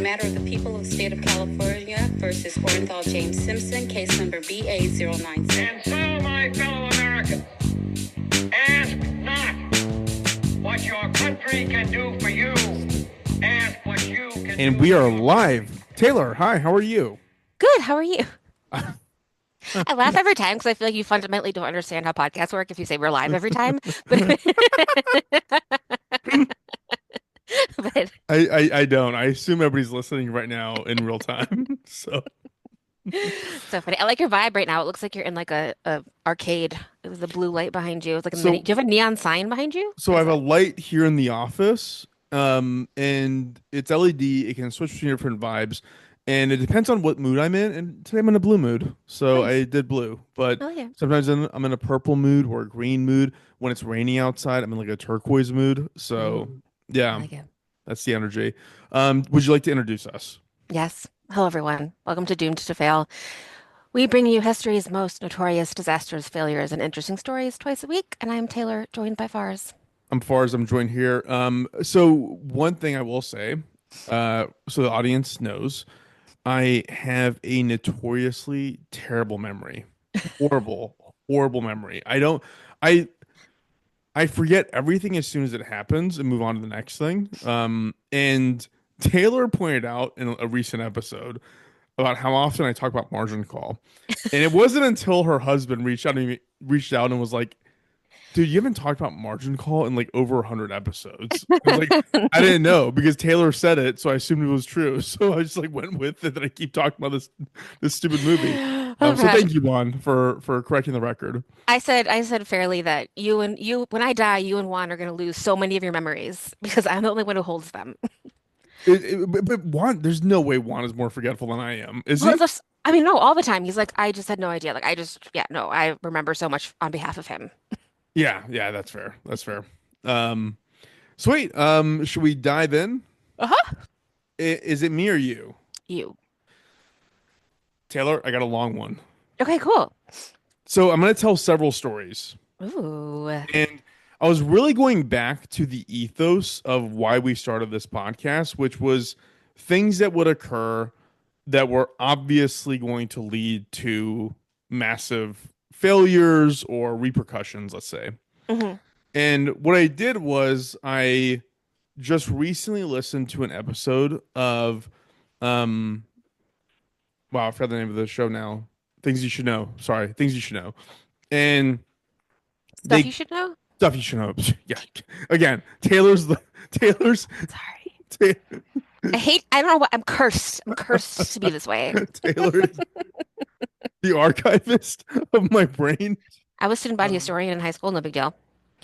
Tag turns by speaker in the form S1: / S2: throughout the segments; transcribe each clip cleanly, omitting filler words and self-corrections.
S1: matter of the people of the state of California versus Orenthal James Simpson, case number BA096.
S2: And so, my fellow Americans, ask not what your country can do for you. Ask what you can do.
S3: And we are live. Taylor, hi, how are you?
S4: Good. How are you? I laugh every time because I feel like you fundamentally don't understand how podcasts work if you say we're live every time. But, but
S3: I don't. I assume everybody's listening right now in real time. So
S4: funny. I like your vibe right now. It looks like you're in like a arcade. It was the blue light behind you. It's like a mini. Do you have a neon sign behind you?
S3: So I have a light here in the office, and it's LED. It can switch between different vibes, and it depends on what mood I'm in. And today I'm in a blue mood, so
S4: Nice.
S3: I did blue. But
S4: yeah.
S3: sometimes I'm in a purple mood or a green mood. When it's raining outside, I'm in like a turquoise mood. So
S4: I
S3: yeah,
S4: like it.
S3: that's the energy. Would you like to introduce us?
S4: Yes. Hello, everyone. Welcome to Doomed to Fail. We bring you history's most notorious disasters, failures, and interesting stories twice a week. And I'm Taylor, joined by Fars.
S3: I'm Fars. I'm joined here. So one thing I will say, so the audience knows, I have a notoriously terrible memory. Horrible memory. I forget everything as soon as it happens and move on to the next thing. And Taylor pointed out in a recent episode about how often I talk about margin call. And it wasn't until her husband reached out and was like, dude, you haven't talked about margin call in like over 100 episodes. I was like, I didn't know because Taylor said it, so I assumed it was true. So I just like went with it that I keep talking about this stupid movie. So thank you, Juan, for correcting the record.
S4: I said fairly that when I die, you and Juan are going to lose so many of your memories because I'm the only one who holds them.
S3: But Juan, there's no way Juan is more forgetful than I am. Is he?
S4: I mean, no, all the time. He's like, I just had no idea. Like, no, I remember so much on behalf of him.
S3: Yeah, that's fair. That's fair. Sweet. Should we dive in?
S4: Uh-huh.
S3: Is it me or you?
S4: You.
S3: Taylor, I got a long one.
S4: Okay, cool.
S3: So I'm going to tell several stories.
S4: Ooh.
S3: And I was really going back to the ethos of why we started this podcast, which was things that would occur that were obviously going to lead to massive failures or repercussions, let's say.
S4: Mm-hmm.
S3: And what I did was I just recently listened to an episode of wow, I forgot the name of the show now. Things You Should Know. Sorry, Things You Should Know. And
S4: Stuff you should know?
S3: Stuff you should know. Yeah. Again, Taylor's.
S4: Sorry. I don't know what I'm cursed. I'm cursed to be this way.
S3: Taylor is the archivist of my brain.
S4: I was student body historian in high school, no big deal.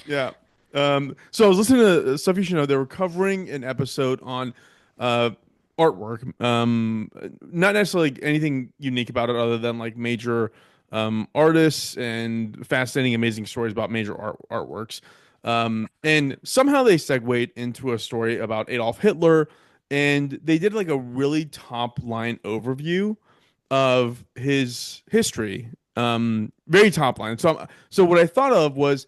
S3: Yeah. So I was listening to Stuff You Should Know. They were covering an episode on artwork. Not necessarily anything unique about it other than like major artists and fascinating, amazing stories about major artworks. And somehow they segued into a story about Adolf Hitler, and they did like a really top line overview of his history. Very top line. So what I thought of was,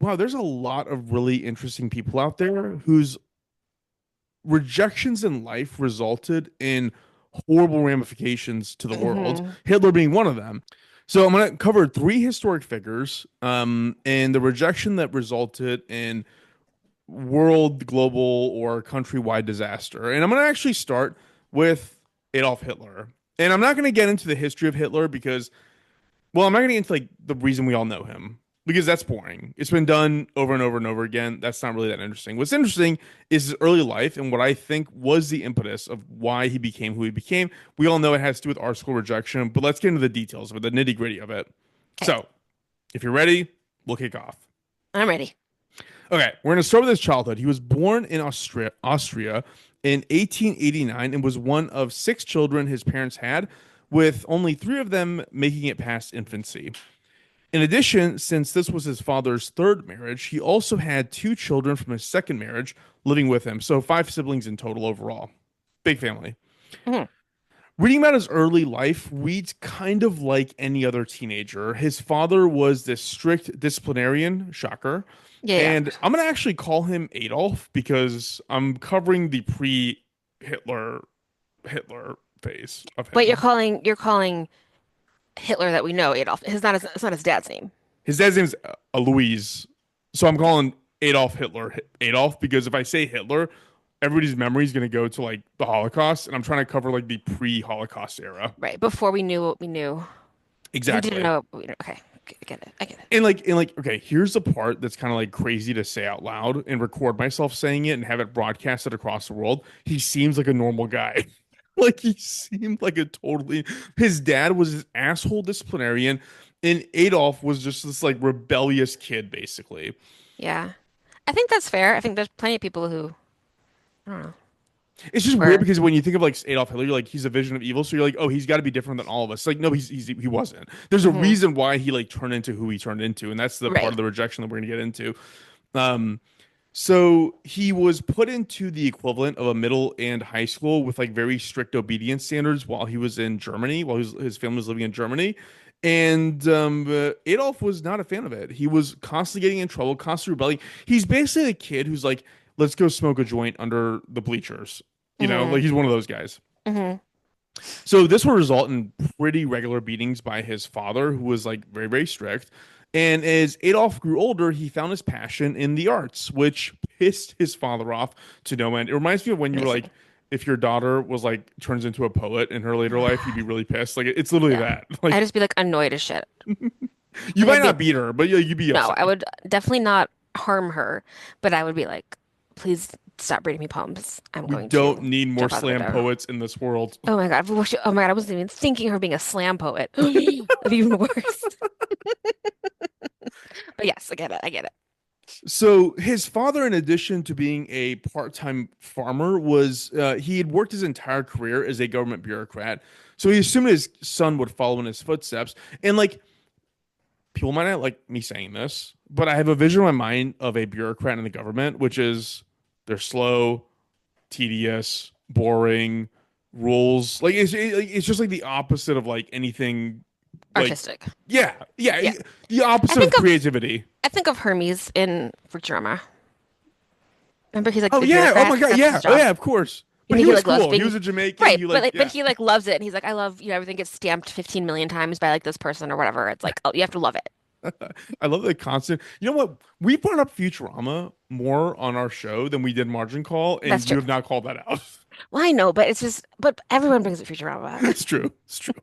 S3: wow, there's a lot of really interesting people out there whose rejections in life resulted in horrible ramifications to the world, Hitler being one of them. So I'm going to cover 3 historic figures and the rejection that resulted in world, global, or countrywide disaster. And I'm going to actually start with Adolf Hitler. And I'm not going to get into the history of Hitler because, well, I'm not going to get into like the reason we all know him because that's boring. It's been done over and over and over again. That's not really that interesting. What's interesting is his early life and what I think was the impetus of why he became who he became. We all know it has to do with art school rejection, but let's get into the details of it, the nitty gritty of it. Okay. So if you're ready, we'll kick off.
S4: I'm ready.
S3: Okay, we're going to start with his childhood. He was born in Austria in 1889 and was one of 6 children his parents had, with only 3 of them making it past infancy. In addition, since this was his father's 3rd marriage, he also had 2 children from his 2nd marriage living with him. So 5 siblings in total overall. Big family.
S4: Mm-hmm.
S3: Reading about his early life reads kind of like any other teenager. His father was this strict disciplinarian, shocker.
S4: Yeah.
S3: And I'm going to actually call him Adolf because I'm covering the pre-Hitler Hitler face of
S4: But
S3: him.
S4: you're calling Hitler that we know Adolf. It's not his dad's name.
S3: His dad's name's Louise, so I'm calling Adolf Hitler Adolf because if I say Hitler, everybody's memory is going to go to like the Holocaust, and I'm trying to cover like the pre-Holocaust era.
S4: Right. Before we knew what we knew. We didn't
S3: Exactly.
S4: know what we knew. Okay. I get it. I get it.
S3: And like, okay, here's the part that's kind of like crazy to say out loud and record myself saying it and have it broadcasted across the world. He seems like a normal guy. Like he seemed like a totally his dad was his asshole disciplinarian, and Adolf was just this like rebellious kid, basically.
S4: Yeah. I think that's fair. I think there's plenty of people who, I don't know,
S3: It's just weird
S4: were.
S3: because when you think of like Adolf Hitler, you're like he's a vision of evil, so you're like, oh, he's got to be different than all of us. Like, no, he wasn't. There's a
S4: Hmm.
S3: reason why he like turned into who he turned into, and that's the part
S4: Right.
S3: of the rejection that we're gonna get into. Um, so he was put into the equivalent of a middle and high school with like very strict obedience standards while he was in Germany, while his family was living in Germany. And Adolf was not a fan of it. He was constantly getting in trouble, constantly rebelling. He's basically a kid who's like, let's go smoke a joint under the bleachers. You know,
S4: Hmm.
S3: like he's one of those guys.
S4: Hmm.
S3: So this will result in pretty regular beatings by his father, who was like very, very strict. And as Adolf grew older, he found his passion in the arts, which pissed his father off to no end. It reminds me of when you were like,
S4: Amazing.
S3: if your daughter was like turns into a poet in her later life, you'd be really pissed. Like it's literally
S4: Yeah.
S3: that.
S4: I'd
S3: Like
S4: just be like annoyed as shit.
S3: you
S4: Like
S3: might
S4: I'd be
S3: not beat her, but yeah, you'd be
S4: no,
S3: upset.
S4: I would definitely not harm her, but I would be like, please stop reading me poems. I'm
S3: We
S4: going
S3: don't
S4: to
S3: need more
S4: jump out the
S3: slam
S4: window.
S3: poets in this world.
S4: Oh my God. Oh my God. I wasn't even thinking of her being a slam poet. That'd be even worse. But yes, I get it. I get it.
S3: So his father, in addition to being a part-time farmer, was he had worked his entire career as a government bureaucrat. So he assumed his son would follow in his footsteps. And like people might not like me saying this, but I have a vision in my mind of a bureaucrat in the government, which is they're slow, tedious, boring, rules. Like it's just like the opposite of like anything. Like
S4: Artistic.
S3: yeah, yeah,
S4: Yeah.
S3: the
S4: I
S3: opposite of
S4: think of
S3: creativity.
S4: I think of Hermes in Futurama. Remember he's like
S3: Oh
S4: the
S3: yeah. Oh
S4: bureaucrat.
S3: my God.
S4: That's his
S3: Yeah. Oh
S4: job.
S3: yeah. Of course. But
S4: And
S3: he
S4: he
S3: was
S4: like loves
S3: cool. He
S4: being
S3: was a Jamaican.
S4: right,
S3: He
S4: but
S3: like
S4: like but
S3: yeah.
S4: he like loves it. And he's like, I love, everything gets stamped 15 million times by like this person or whatever. It's like, oh, you have to love it.
S3: I love the constant. You know what? We brought up Futurama more on our show than we did Margin Call,
S4: That's
S3: and you
S4: true.
S3: have not called that out.
S4: Well, I know, but it's just but everyone brings up Futurama.
S3: It's true. It's true.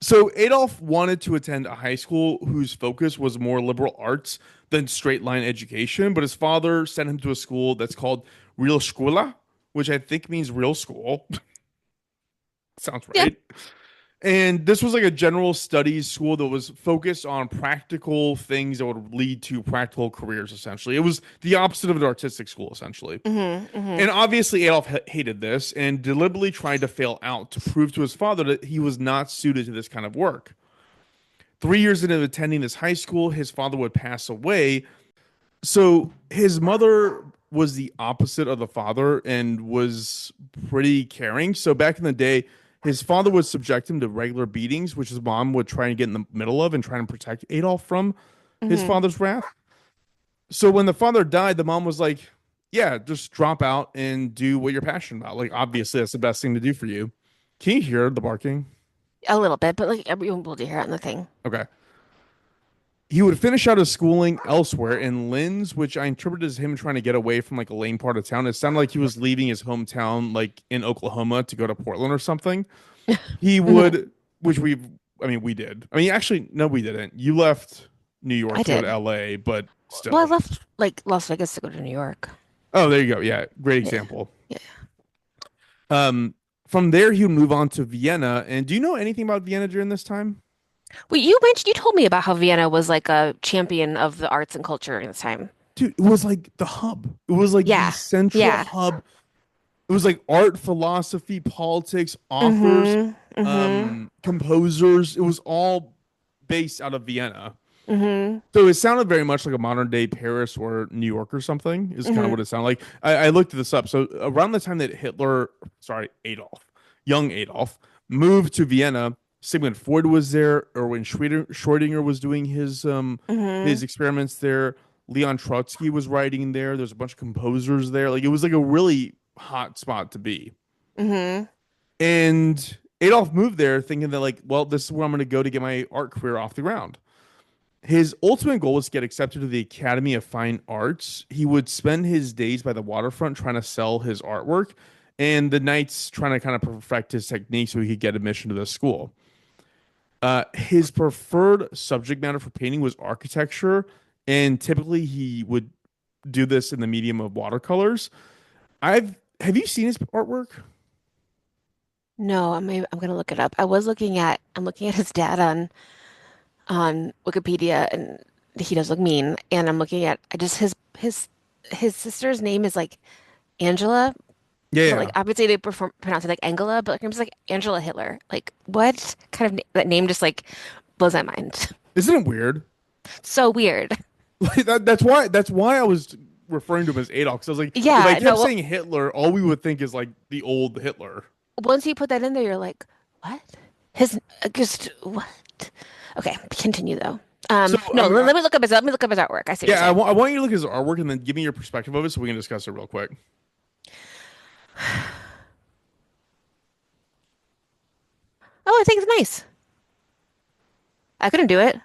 S3: So Adolf wanted to attend a high school whose focus was more liberal arts than straight line education, but his father sent him to a school that's called Real Schoola, which I think means real school. Sounds
S4: Yeah.
S3: right. And this was like a general studies school that was focused on practical things that would lead to practical careers, essentially. It was the opposite of an artistic school, essentially.
S4: Hmm. Hmm.
S3: And obviously, Adolf hated this and deliberately tried to fail out to prove to his father that he was not suited to this kind of work. 3 years into attending this high school, his father would pass away. So his mother was the opposite of the father and was pretty caring. So back in the day, his father would subject him to regular beatings, which his mom would try and get in the middle of and try and protect Adolf from his
S4: Hmm.
S3: father's wrath. So when the father died, the mom was like, yeah, just drop out and do what you're passionate about. Like, obviously, that's the best thing to do for you. Can you hear the barking?
S4: A little bit, but like everyone will hear it in the thing.
S3: Okay. He would finish out his schooling elsewhere in Linz, which I interpreted as him trying to get away from like a lame part of town. It sounded like he was leaving his hometown, like in Oklahoma, to go to Portland or something. He
S4: Hmm.
S3: would, which I mean, we did. I mean, actually, no, we didn't. You left New York
S4: I
S3: to go to
S4: did.
S3: LA, but
S4: Well, I
S3: still.
S4: left like Las Vegas to go to New York.
S3: Oh, there you go. Yeah, great
S4: Yeah.
S3: example.
S4: Yeah.
S3: Um, from there, he would move on to Vienna. And do you know anything about Vienna during this time?
S4: Well, you told me about how Vienna was like a champion of the arts and culture in its time.
S3: Dude, it was like the hub. It was like the
S4: Yeah.
S3: central
S4: Yeah.
S3: hub. It was like art, philosophy, politics, authors,
S4: Mm-hmm. Mm-hmm.
S3: composers. It was all based out of Vienna.
S4: Mm-hmm.
S3: So it sounded very much like a modern day Paris or New York or something, is kind of
S4: Mm-hmm.
S3: what it sounded like. I looked this up. So around the time that Adolf, young Adolf, moved to Vienna, Sigmund Freud was there. Erwin Schrödinger was doing
S4: Mm-hmm.
S3: his experiments there. Leon Trotsky was writing there. There's a bunch of composers there. Like it was like a really hot spot to be.
S4: Hmm.
S3: And Adolf moved there thinking that, like, well, this is where I'm going to go to get my art career off the ground. His ultimate goal was to get accepted to the Academy of Fine Arts. He would spend his days by the waterfront trying to sell his artwork, and the nights trying to kind of perfect his technique so he could get admission to the school. His preferred subject matter for painting was architecture, and typically he would do this in the medium of watercolors. I've Have you seen his artwork?
S4: No, I'm gonna look it up. I'm looking at his dad on Wikipedia, and he does look mean. And I'm looking at I just his sister's name is like Angela,
S3: Yeah,
S4: but
S3: yeah.
S4: like obviously they pronounce it like Angela, but like her name's like Angela Hitler. Like what kind of that name just like blows my mind.
S3: Isn't it weird?
S4: So weird.
S3: Like that's why I was referring to him as Adolf. Because I was like, if I
S4: Yeah, no,
S3: kept saying Hitler, all we would think is like the old Hitler.
S4: once you put that in there, you're like, what? His just what? Okay, continue though.
S3: So
S4: No, let me look up his artwork. I see what you're
S3: yeah,
S4: saying.
S3: I want you to look at his artwork and then give me your perspective of it so we can discuss it real quick.
S4: Oh, I think it's nice. I couldn't do it.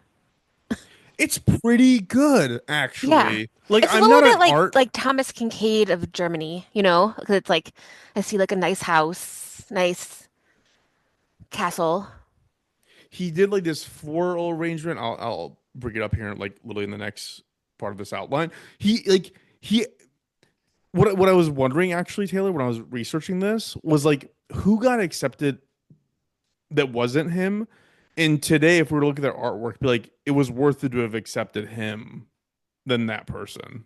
S3: It's pretty good,
S4: Yeah.
S3: actually. Like
S4: It's a
S3: I'm
S4: little
S3: not an
S4: bit like
S3: art.
S4: Thomas Kincaid of Germany, you know? 'Cause it's like I see like a nice house, nice castle.
S3: He did like this floral arrangement. I'll bring it up here, like literally in the next part of this outline. He what I was wondering actually, Taylor, when I was researching this was like who got accepted that wasn't him. And today, if we were to look at their artwork, be like, it was worth it to have accepted him than that person.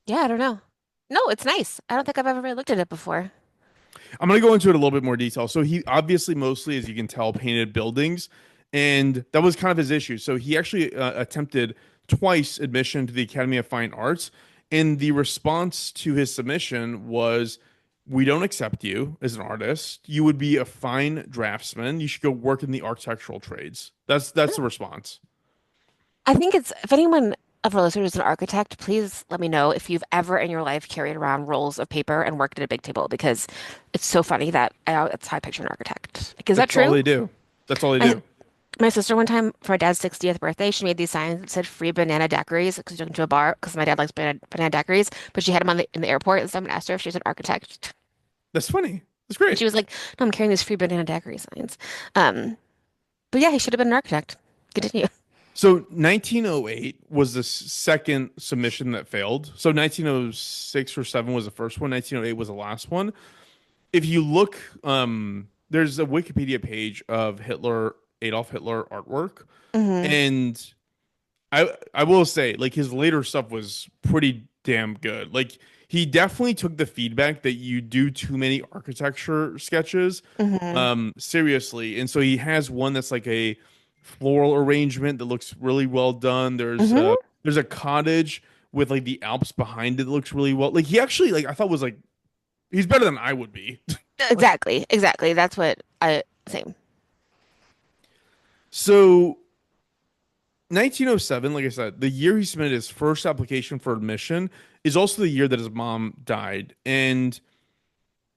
S4: Yeah, I don't know. No, it's nice. I don't think I've ever really looked at it before.
S3: I'm going to go into it a little bit more detail. So he obviously mostly, as you can tell, painted buildings, and that was kind of his issue. So he actually attempted twice admission to the Academy of Fine Arts, and the response to his submission was, "We don't accept you as an artist. You would be a fine draftsman. You should go work in the architectural trades." That's the response.
S4: I think it's if anyone of our listeners is an architect, please let me know if you've ever in your life carried around rolls of paper and worked at a big table because it's so funny that that's how I picture an architect. Like, is that
S3: That's all
S4: true?
S3: they do. That's all they
S4: My
S3: do.
S4: my sister one time for my dad's 60th birthday, she made these signs that said free banana daiquiris because she took him to a bar because my dad likes banana daiquiris, but she had them in the airport and someone asked her if she was an architect.
S3: That's funny. That's
S4: And
S3: great.
S4: she was like, no, I'm carrying these free banana daiquiri signs. Um, but yeah, he should have been an architect. Continue.
S3: So 1908 was the second submission that failed. So 1906 or 7 was the first one. 1908 was the last one. If you look, there's a Wikipedia page of Adolf Hitler artwork,
S4: Hmm.
S3: and I will say, like his later stuff was pretty damn good. Like he definitely took the feedback that you do too many architecture sketches,
S4: Hmm.
S3: seriously. And so he has one that's like a floral arrangement that looks really well done.
S4: Hmm.
S3: There's a cottage with like the Alps behind it that looks really well. Like he actually like I thought was like he's better than I would be. Like
S4: Exactly. Exactly. That's what I same.
S3: so 1907, like I said, the year he submitted his first application for admission is also the year that his mom died. And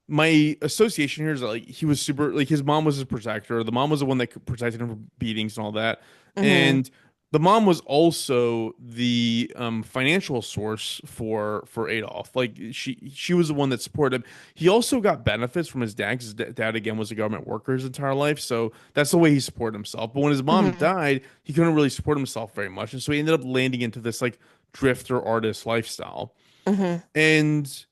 S3: my association here is that like he was super like his mom was his protector. The mom was the one that protected him from beatings and all that.
S4: Hmm.
S3: And the mom was also the financial source for Adolf. Like she was the one that supported him. He also got benefits from his dad. 'Cause his dad again was a government worker his entire life, so that's the way he supported himself. But when his mom
S4: Hmm.
S3: died, he couldn't really support himself very much, and so he ended up landing into this like drifter artist lifestyle.
S4: Hmm.
S3: And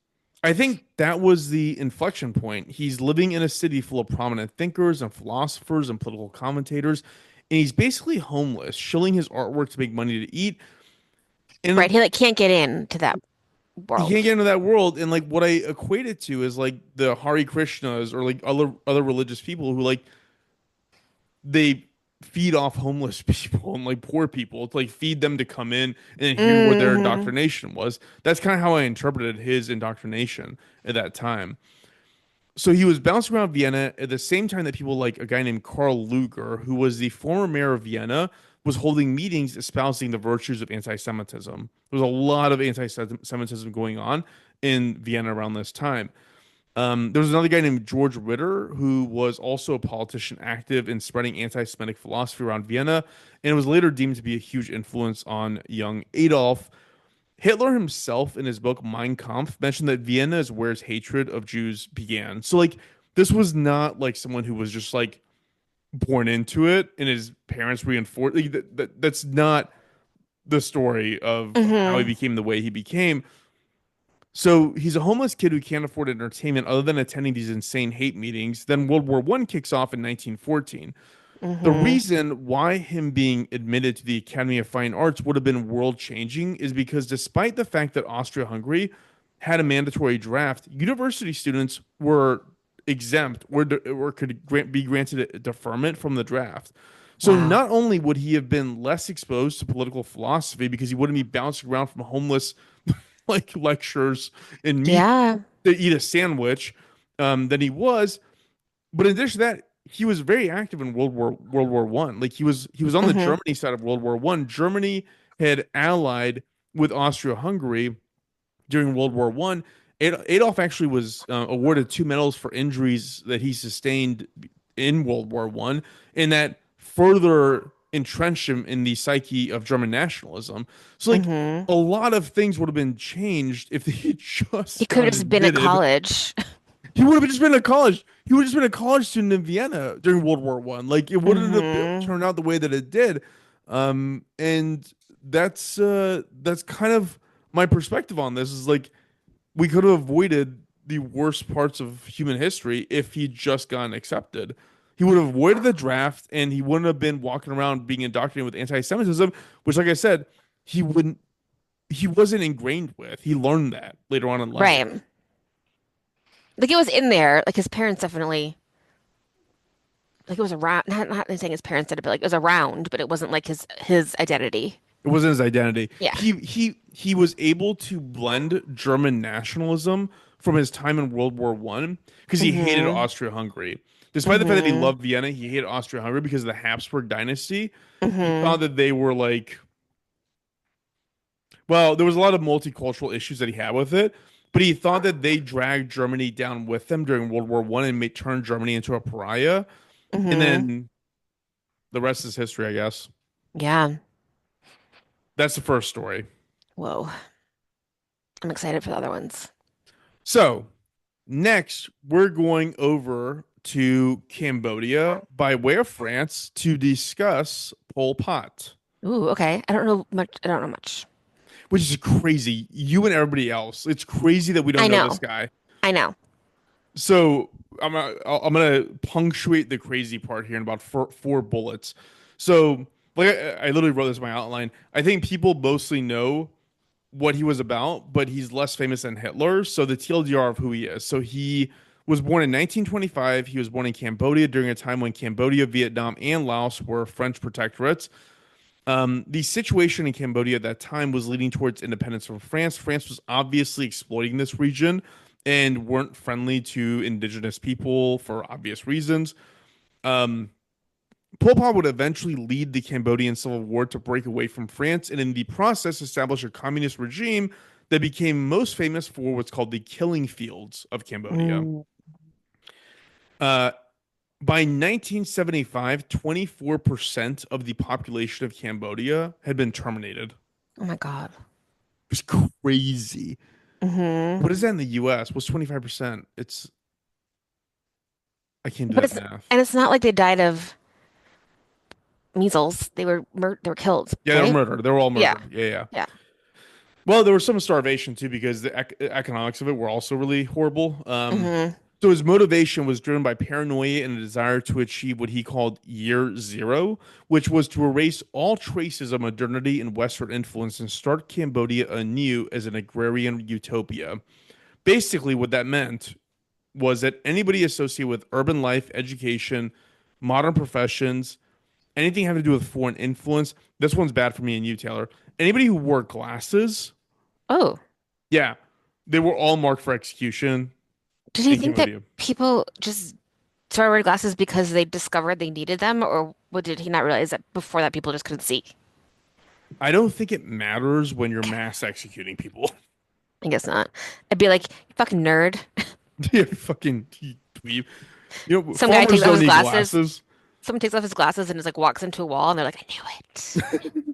S3: I think that was the inflection point. He's living in a city full of prominent thinkers and philosophers and political commentators, and he's basically homeless, shilling his artwork to make money to eat.
S4: Right.
S3: And
S4: He like can't get into that
S3: he can't
S4: world.
S3: get into that world. And like what I equate it to is like the Hare Krishnas or like other religious people who like they feed off homeless people and like poor people to like feed them to come in and hear what their
S4: Hmm.
S3: indoctrination was. That's kind of how I interpreted his indoctrination at that time. So he was bouncing around Vienna at the same time that people like a guy named Karl Lueger, who was the former mayor of Vienna, was holding meetings espousing the virtues of anti-Semitism. There was a lot of anti-Semitism going on in Vienna around this time. There was another guy named George Ritter who was also a politician active in spreading anti-Semitic philosophy around Vienna, and was later deemed to be a huge influence on young Adolf. Hitler himself, in his book Mein Kampf, mentioned that Vienna is where his hatred of Jews began. So, like, this was not like someone who was just like born into it and his parents reinforced. Like, that's not the story of how he
S4: Hmm.
S3: became the way he became. So he's a homeless kid who can't afford entertainment other than attending these insane hate meetings. Then World War One kicks off in 1914. The
S4: Hmm.
S3: reason why him being admitted to the Academy of Fine Arts would have been world changing is because despite the fact that Austria-Hungary had a mandatory draft, university students were exempt or could be granted a deferment from the draft. So
S4: Wow.
S3: not only would he have been less exposed to political philosophy because he wouldn't be bouncing around from homeless like lectures and meet
S4: Yeah.
S3: to eat a sandwich than he was, but in addition to that, he was very active in World War One. Like he was on the
S4: Hmm.
S3: Germany side of World War One. Germany had allied with Austria-Hungary during World War One. Adolf actually was awarded two medals for injuries that he sustained in World War One, and that further entrenched him in the psyche of German nationalism. So, like,
S4: Hmm.
S3: a lot of things would have been changed if he had
S4: He
S3: just
S4: could have
S3: gotten
S4: just been at
S3: admitted.
S4: college.
S3: He would have just been a college. He would have just been a college student in Vienna during World War One. Like, it wouldn't have
S4: Hmm.
S3: turned out the way that it did. And that's kind of my perspective on this. Is like we could have avoided the worst parts of human history if he'd just gotten accepted. He would have avoided the draft, and he wouldn't have been walking around being indoctrinated with anti-Semitism, which, like I said, he wouldn't. He wasn't ingrained with. He learned that later on in life.
S4: Right. Like it was in there. Like his parents definitely like it was around not saying his parents did it, but like it was around, but it wasn't like his identity.
S3: It wasn't his identity.
S4: Yeah.
S3: He was able to blend German nationalism from his time in World War One because he hated
S4: Hmm.
S3: Austria-Hungary. Despite the fact that he
S4: Hmm.
S3: loved Vienna, he hated Austria-Hungary because of the Habsburg dynasty. He thought
S4: Hmm.
S3: that they were like, well, there was a lot of multicultural issues that he had with it, but he thought that they dragged Germany down with them during World War One and made turn Germany into a pariah. And
S4: Hmm.
S3: then the rest is history, I guess.
S4: Yeah.
S3: That's the first story.
S4: Whoa. I'm excited for the other ones.
S3: So next, we're going over to Cambodia by way of France to discuss Pol Pot,
S4: Ooh, okay. I don't know much. I don't know much.
S3: which is crazy. You and everybody else, it's crazy that we don't
S4: I
S3: know this
S4: know.
S3: guy.
S4: I know.
S3: So I'm gonna punctuate the crazy part here in about four bullets. So like I literally wrote this in my outline. I think people mostly know what he was about, but he's less famous than Hitler. So the TLDR of who he is. So he was born in 1925. He was born in Cambodia during a time when Cambodia, Vietnam, and Laos were French protectorates. The situation in Cambodia at that time was leading towards independence from France. France was obviously exploiting this region and weren't friendly to indigenous people for obvious reasons. Um, Pol Pot would eventually lead the Cambodian Civil War to break away from France and in the process establish a communist regime that became most famous for what's called the killing fields of Cambodia.
S4: Mm.
S3: Uh, by 1975, 24% of the population of Cambodia had been terminated.
S4: Oh my God.
S3: It was crazy.
S4: Hmm.
S3: What is that in the US? What's 25%? I can't do
S4: But
S3: that
S4: it's
S3: math.
S4: and it's not like they died of measles. They were killed,
S3: Yeah, they were
S4: right?
S3: murdered. They were all
S4: Yeah.
S3: murdered. Yeah, yeah.
S4: Yeah.
S3: Well, there was some starvation too because the economics of it were also really horrible.
S4: Hmm.
S3: So his motivation was driven by paranoia and a desire to achieve what he called Year Zero, which was to erase all traces of modernity and Western influence and start Cambodia anew as an agrarian utopia. Basically, what that meant was that anybody associated with urban life, education, modern professions, anything having to do with foreign influence, this one's bad for me and you, Taylor. Anybody who wore glasses,
S4: Oh,
S3: yeah, they were all marked for execution
S4: did he
S3: in
S4: think that
S3: Cambodia.
S4: people just started wearing glasses because they discovered they needed them, or what did he not realize that before that people just couldn't see?
S3: I don't think it matters when you're mass executing people.
S4: I guess not. I'd be like, you fucking nerd.
S3: Yeah, fucking dweeb. You know,
S4: Some guy
S3: farmers
S4: takes off
S3: don't
S4: his
S3: need
S4: glasses.
S3: glasses.
S4: Someone takes off his glasses and just like walks into a wall, and they're like, "I knew it."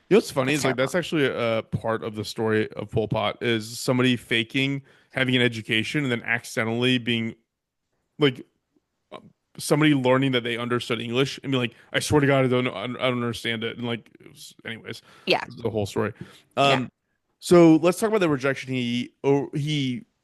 S3: You know what's funny
S4: That's
S3: is like
S4: terrible.
S3: that's actually a part of the story of Pol Pot is somebody faking having an education and then accidentally being like somebody learning that they understood English and be like, I swear to God, I don't know, I don't understand it. And like, it was, anyways,
S4: Yeah,
S3: this is the whole story.
S4: yeah.
S3: Um, so let's talk about the rejection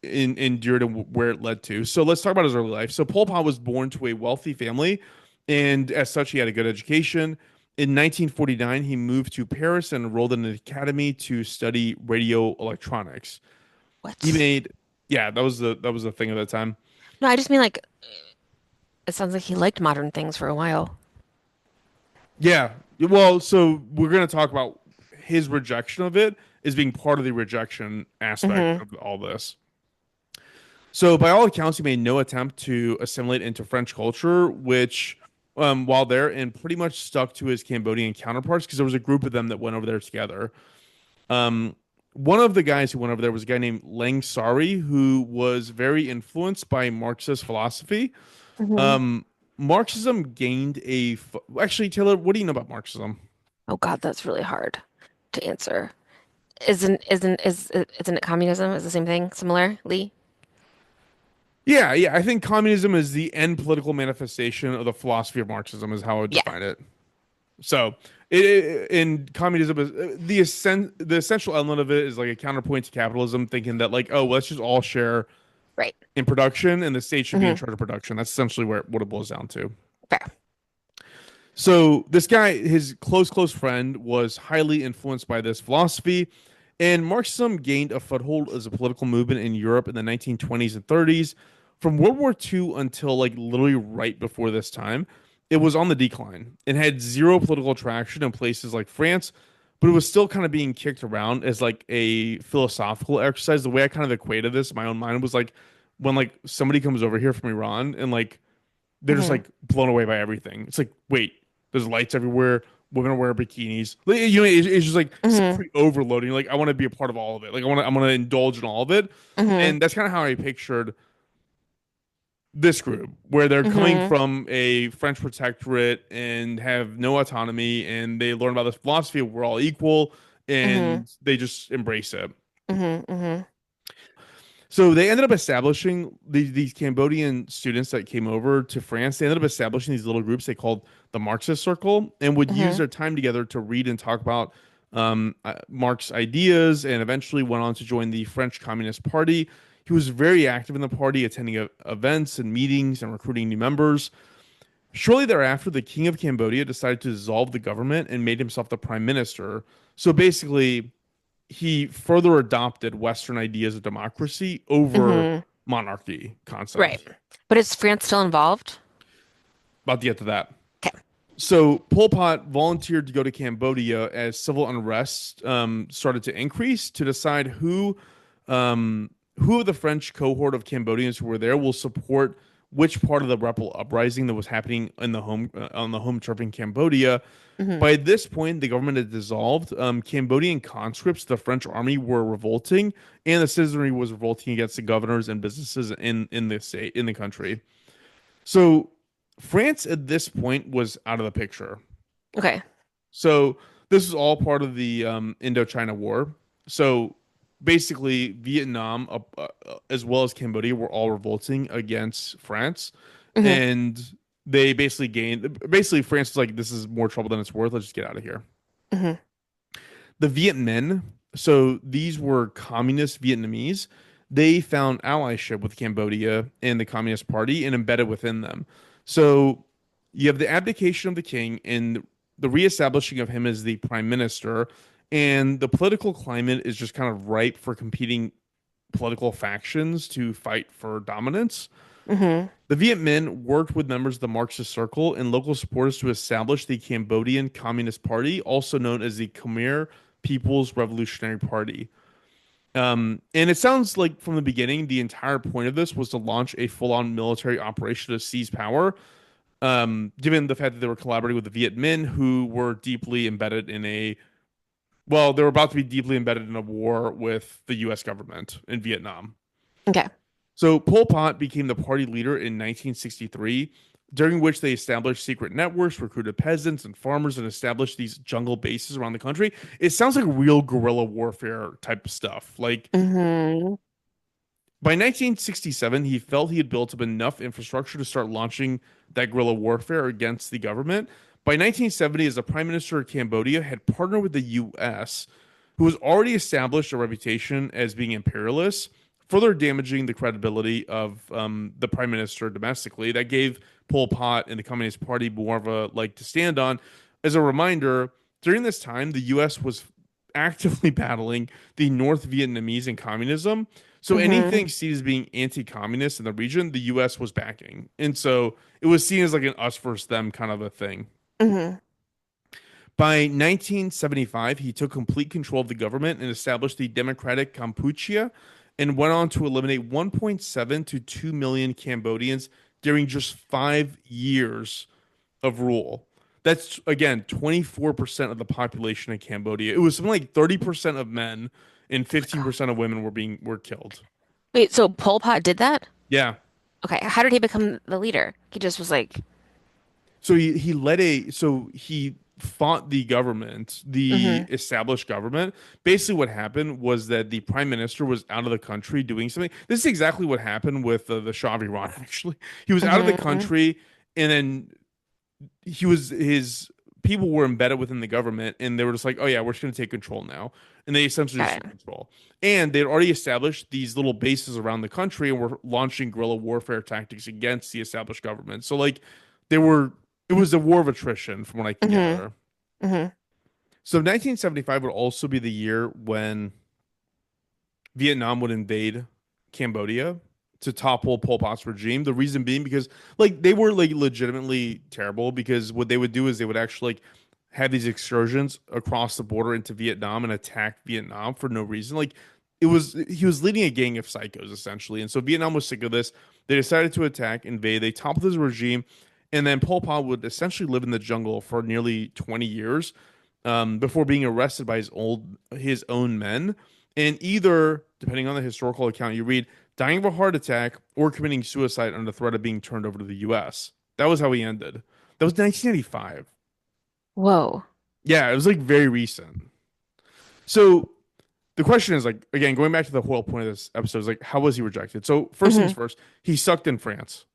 S3: endured and where it led to. So let's talk about his early life. So Pol Pot was born to a wealthy family, and as such, he had a good education. In 1949, he moved to Paris and enrolled in an academy to study radio electronics. He
S4: What?
S3: made, yeah, that was the thing at that time.
S4: No, I just mean like it sounds like he liked modern things for a while.
S3: Yeah. Well, so we're going to talk about his rejection of it as being part of the rejection aspect
S4: Hmm.
S3: of all this. So, by all accounts, he made no attempt to assimilate into French culture, which, while there, and pretty much stuck to his Cambodian counterparts because there was a group of them that went over there together. Um, one of the guys who went over there was a guy named Lang Sari, who was very influenced by Marxist philosophy.
S4: Hmm.
S3: Um, Marxism gained actually, Taylor, what do you know about Marxism?
S4: Oh God, that's really hard to answer. Isn't it communism? Is the same thing similarly?
S3: Yeah, yeah. I think communism is the end political manifestation of the philosophy of Marxism, is how I would
S4: Yeah.
S3: define it. So, in communism is the essential element of it is like a counterpoint to capitalism, thinking that like, oh, well, let's just all share
S4: Right.
S3: in production, and the state should be in
S4: Hmm.
S3: charge of production. That's essentially what it boils down to.
S4: Fair.
S3: So this guy, his close friend, was highly influenced by this philosophy, and Marxism gained a foothold as a political movement in Europe in the 1920s and 30s. From World War II until like literally right before this time, it was on the decline and had zero political traction in places like France, but it was still kind of being kicked around as like a philosophical exercise. The way I kind of equated this in my own mind was like when like somebody comes over here from Iran and like they're just
S4: Hmm.
S3: like blown away by everything. It's like, wait, there's lights everywhere. Women are wearing bikinis. Like, you know, it's just like
S4: Hmm.
S3: sensory overloading. Like, I want to be a part of all of it. Like, I'm to indulge in all of it.
S4: Hmm.
S3: And that's kind of how I pictured this group, where they're coming
S4: Hmm.
S3: from a French protectorate and have no autonomy, and they learn about this philosophy of we're all equal,
S4: Hmm.
S3: and they just embrace it.
S4: Hmm. Hmm.
S3: So they ended up establishing these Cambodian students that came over to France. They ended up establishing these little groups they called the Marxist Circle and would use
S4: Hmm.
S3: their time together to read and talk about Marx ideas and eventually went on to join the French Communist Party. He was very active in the party, attending events and meetings and recruiting new members. Shortly thereafter, the King of Cambodia decided to dissolve the government and made himself the prime minister. So basically, he further adopted Western ideas of democracy over
S4: Hmm.
S3: monarchy
S4: Right.
S3: concepts.
S4: But is France still involved?
S3: About to get to that.
S4: Okay.
S3: So Pol Pot volunteered to go to Cambodia as civil unrest started to increase to decide who of the French cohort of Cambodians who were there will support which part of the rebel uprising that was happening in the home on the home turf in Cambodia.
S4: Hmm.
S3: By this point, the government had dissolved. Cambodian conscripts, the French army, were revolting, and the citizenry was revolting against the governors and businesses in the state in the country. So France at this point was out of the picture.
S4: Okay.
S3: So this is all part of the Indochina War. So basically, Vietnam, as well as Cambodia, were all revolting against France,
S4: Hmm.
S3: and they basically gained. Basically, France was like, "This is more trouble than it's worth. Let's just get out of here."
S4: Hmm.
S3: The Viet Minh, so these were communist Vietnamese. They found allyship with Cambodia and the Communist Party and embedded within them. So you have the abdication of the king and the reestablishing of him as the prime minister, and the political climate is just kind of ripe for competing political factions to fight for dominance.
S4: Hmm.
S3: The Viet Minh worked with members of the Marxist Circle and local supporters to establish the Cambodian Communist Party, also known as the Khmer People's Revolutionary Party. And it sounds like from the beginning, the entire point of this was to launch a full-on military operation to seize power. Given the fact that they were collaborating with the Viet Minh, who were deeply embedded in well, they were about to be deeply embedded in a war with the U.S. government in Vietnam.
S4: Okay.
S3: So Pol Pot became the party leader in 1963, during which they established secret networks, recruited peasants and farmers, and established these jungle bases around the country. It sounds like real guerrilla warfare type of stuff. Like
S4: Mm-hmm.
S3: by 1967, he felt he had built up enough infrastructure to start launching that guerrilla warfare against the government. By 1970, as the prime minister of Cambodia, had partnered with the U.S., who was already established a reputation as being imperialist, further damaging the credibility of the prime minister domestically. That gave Pol Pot and the Communist Party more of a leg to stand on. As a reminder, during this time, the U.S. was actively battling the North Vietnamese and communism. So
S4: Mm-hmm.
S3: anything seen as being anti-communist in the region, the U.S. was backing, and so it was seen as like an us versus them kind of a thing.
S4: Mm-hmm.
S3: By 1975, he took complete control of the government and established the Democratic Kampuchea, and went on to eliminate 1.7 to 2 million Cambodians during just 5 years of rule. That's again 24% of the population in Cambodia. It was something like 30% of men and
S4: Oh my God.
S3: 15% of women were killed.
S4: Wait, so Pol Pot did that?
S3: Yeah.
S4: Okay, how did he become the leader? He just was like,
S3: So he fought the government, the
S4: mm-hmm.
S3: established government. Basically, what happened was that the prime minister was out of the country doing something. This is exactly what happened with the Shah of Iran. Actually, he was out of the
S4: Mm-hmm.
S3: country, and then his people were embedded within the government, and they were just like, "Oh yeah, we're just going to take control now," and they essentially just
S4: Got
S3: took
S4: it.
S3: control. And they had already established these little bases around the country, and were launching guerrilla warfare tactics against the established government. So like, they were it was a war of attrition, from what I can
S4: Mm-hmm.
S3: gather.
S4: Mm-hmm.
S3: So 1975 would also be the year when Vietnam would invade Cambodia to topple Pol Pot's regime. The reason being because like they were like legitimately terrible, because what they would do is they would actually like have these excursions across the border into Vietnam and attack Vietnam for no reason. Like it was he was leading a gang of psychos essentially. And so Vietnam was sick of this. They decided to attack, invade, they toppled his regime, and then Pol Pot would essentially live in the jungle for nearly 20 years, before being arrested by his own men, and either, depending on the historical account you read, dying of a heart attack or committing suicide under threat of being turned over to the U.S. That was how he ended. That was 1985.
S4: Whoa.
S3: Yeah, it was like very recent. So the question is like, again, going back to the whole point of this episode is like, how was he rejected? So first things
S4: Mm-hmm.
S3: first, he sucked in France.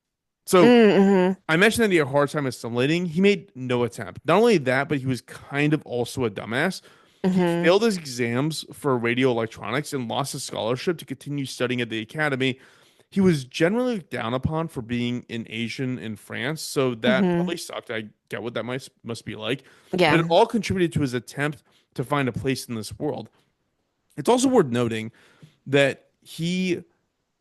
S3: So
S4: Mm-hmm.
S3: I mentioned that he had a hard time assimilating. He made no attempt. Not only that, but he was kind of also a dumbass. He
S4: Mm-hmm.
S3: failed his exams for radio electronics and lost his scholarship to continue studying at the academy. He was generally looked down upon for being an Asian in France, so that
S4: Mm-hmm.
S3: probably sucked. I get what that must be like, but it
S4: Yeah.
S3: all contributed to his attempt to find a place in this world. It's also worth noting that he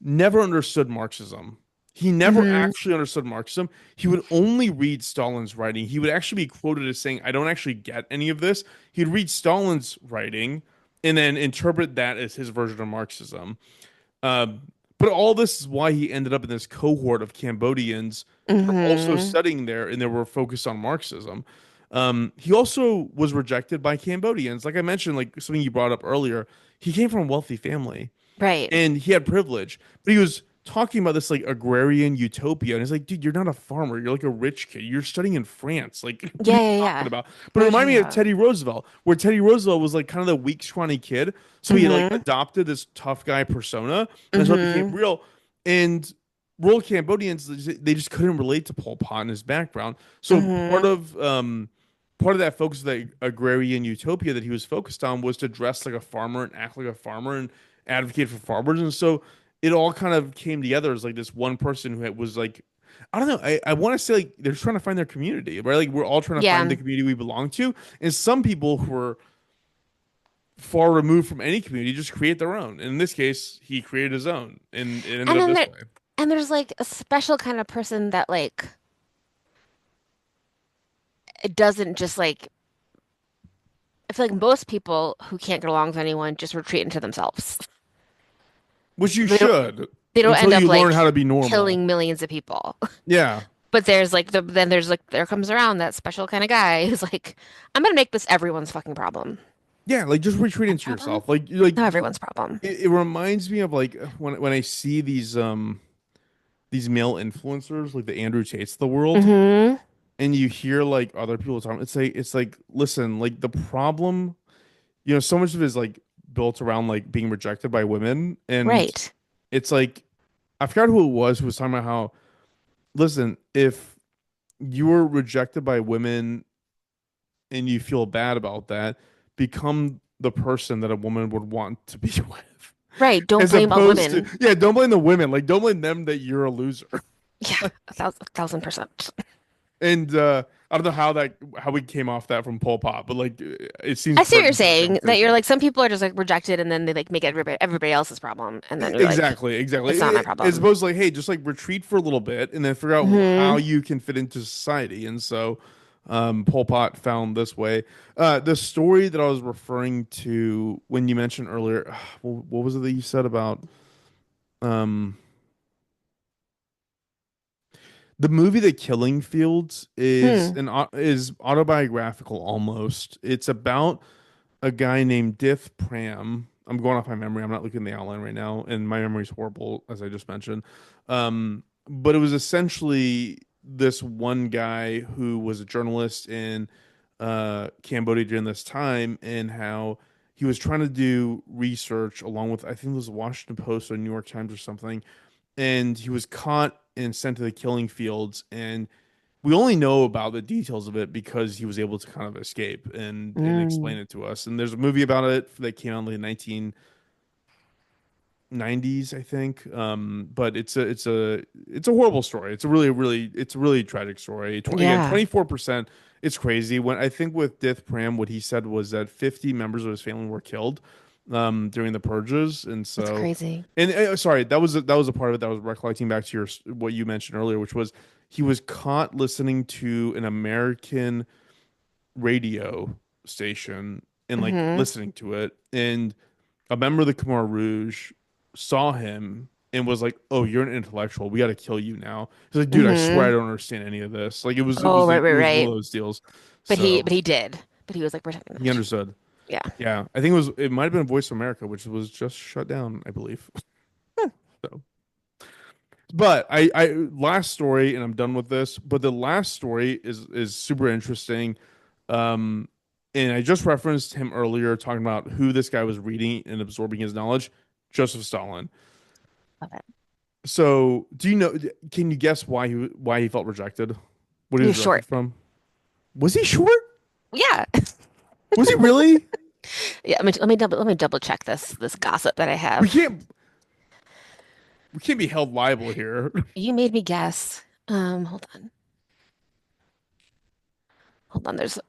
S3: never understood Marxism. He never
S4: Mm-hmm.
S3: actually understood Marxism. He would only read Stalin's writing. He would actually be quoted as saying, I don't actually get any of this. He'd read Stalin's writing and then interpret that as his version of Marxism. Uh, but all this is why he ended up in this cohort of Cambodians who were also
S4: Mm-hmm.
S3: studying there, and they were focused on Marxism. He also was rejected by Cambodians. Like I mentioned, like something you brought up earlier, he came from a wealthy family
S4: Right.
S3: and he had privilege, but he was talking about this like agrarian utopia, and he's like, dude, you're not a farmer, you're like a rich kid, you're studying in France, like what are
S4: Yeah,
S3: you
S4: yeah,
S3: talking
S4: yeah.
S3: about? But
S4: What
S3: it
S4: are you
S3: reminded
S4: talking
S3: me of
S4: about?
S3: Teddy Roosevelt, where Teddy Roosevelt was like kind of the weak scrawny kid, so he had like
S4: Mm-hmm.
S3: adopted this tough guy persona, and that's what became
S4: Mm-hmm.
S3: real. And rural Cambodians, they just couldn't relate to Pol Pot and his background, so
S4: Mm-hmm.
S3: part of that focus of the agrarian utopia that he was focused on was to dress like a farmer and act like a farmer and advocate for farmers. And so it all kind of came together as like this one person who was like, I don't know. I want to say like they're trying to find their community, right? Like we're all trying to find the
S4: Yeah.
S3: community we belong to. And some people who are far removed from any community just create their own. And in this case, he created his own, and it ended
S4: And
S3: up
S4: then
S3: this
S4: there
S3: way.
S4: and there's like a special kind of person that like it doesn't just like I feel like most people who can't get along with anyone just retreat into themselves.
S3: Which you
S4: They don't
S3: should,
S4: they don't
S3: until
S4: end up
S3: you learn
S4: like
S3: how to be normal.
S4: killing millions of people.
S3: Yeah.
S4: But there's like then there's like there comes around that special kind of guy who's like, I'm gonna make this everyone's fucking problem.
S3: Yeah, like just retreat
S4: My
S3: into
S4: problem?
S3: yourself. Like
S4: Not everyone's problem.
S3: it reminds me of like when I see these male influencers like the Andrew Tates of the world,
S4: Mm-hmm.
S3: and you hear like other people talking. It's like listen, like the problem, so much of it is like built around like being rejected by women, and
S4: Right.
S3: it's like I forgot who it was who was talking about how listen, if you were rejected by women and you feel bad about that, become the person that a woman would want to be with.
S4: Right. Don't
S3: As
S4: blame all
S3: opposed to,
S4: women.
S3: yeah, don't blame the women. Like, don't blame them that you're a loser.
S4: Yeah, a thousand percent.
S3: And I don't know how we came off that from Pol Pot, but like it seems
S4: I see what you're
S3: pertinent to the
S4: saying, that you're
S3: conversation.
S4: like some people are just like rejected and then they like make everybody else's problem. And then you're like,
S3: Exactly, exactly.
S4: it's not my
S3: As
S4: problem.
S3: opposed to like, hey, just like retreat for a little bit and then figure out how
S4: Hmm.
S3: you can fit into society. And so, Pol Pot found this way. The story that I was referring to when you mentioned earlier, what was it that you said about um the movie The Killing Fields
S4: Hmm.
S3: is autobiographical almost. It's about a guy named Dith Pram. I'm going off my memory. I'm not looking at the outline right now, and my memory's horrible, as I just mentioned. But it was essentially this one guy who was a journalist in Cambodia during this time, and how he was trying to do research along with I think it was the Washington Post or New York Times or something, and he was caught and sent to the killing fields, and we only know about the details of it because he was able to kind of escape and
S4: Mm.
S3: explain it to us. And there's a movie about it that came out in the 1990s, I think. But it's a horrible story. It's a really tragic story. Again,
S4: Yeah,
S3: 24%. It's crazy. When I think with Dith Pram, what he said was that 50 members of his family were killed during the purges, and
S4: that's
S3: so.
S4: crazy.
S3: And sorry, that was a part of it that I was recollecting back to your what you mentioned earlier, which was he was caught listening to an American radio station and like
S4: Hmm.
S3: listening to it, and a member of the Khmer Rouge saw him and was like, "Oh, you're an intellectual. We got to kill you now." He's like, "Dude, I swear I
S4: Hmm.
S3: don't understand any of this." Like it
S4: Oh,
S3: was
S4: right,
S3: it
S4: right,
S3: was one of
S4: right.
S3: those deals.
S4: But he,
S3: So
S4: but he did. But he was like protecting the
S3: he
S4: nation.
S3: understood.
S4: Yeah.
S3: Yeah, I think it might have been Voice of America, which was just shut down, I believe.
S4: Hmm.
S3: So. But I last story, and I'm done with this. But the last story is super interesting. Um, and I just referenced him earlier, talking about who this guy was reading and absorbing his knowledge, Joseph Stalin.
S4: Love it.
S3: So, do you know? Can you guess why he felt rejected? What he
S4: He
S3: was
S4: was short.
S3: rejected from? Was he short?
S4: Yeah.
S3: Was he really?
S4: Yeah. Let me double check this gossip that I
S3: We
S4: have.
S3: can't we can't be held liable here.
S4: You made me guess. Hold on. Hold on. There's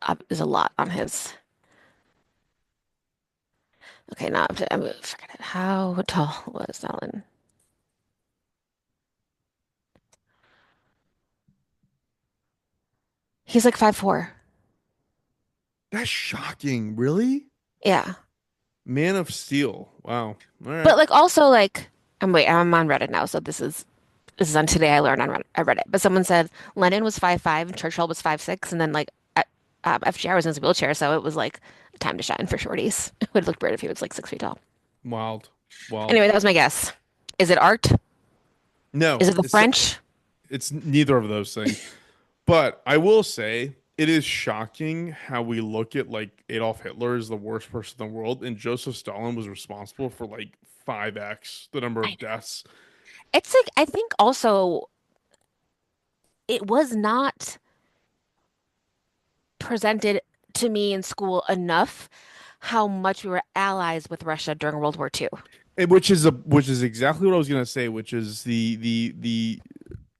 S4: a lot on his. Okay, now I'm forget it. How tall was Stalin? He's like 5'4".
S3: That's shocking. Really?
S4: Yeah.
S3: Man of Steel. Wow. All
S4: But
S3: right.
S4: like also like I'm on Reddit now, so this is on Today I Learned on Reddit. I read it. But someone said Lenin was 5'5", Churchill was 5'6", and then like FDR was in his wheelchair, so it was like time to shine for shorties. It would have looked weird if he was like 6 feet tall.
S3: Wild. Wild.
S4: Anyway, that was my guess. Is it art?
S3: No,
S4: Is it the French?
S3: it's neither of those things. But I will say it is shocking how we look at like Adolf Hitler as the worst person in the world, and Joseph Stalin was responsible for like 5x the number
S4: I
S3: of
S4: know.
S3: deaths.
S4: It's like I think also it was not presented to me in school enough how much we were allies with Russia during World War II.
S3: Which is exactly what I was gonna say, which is the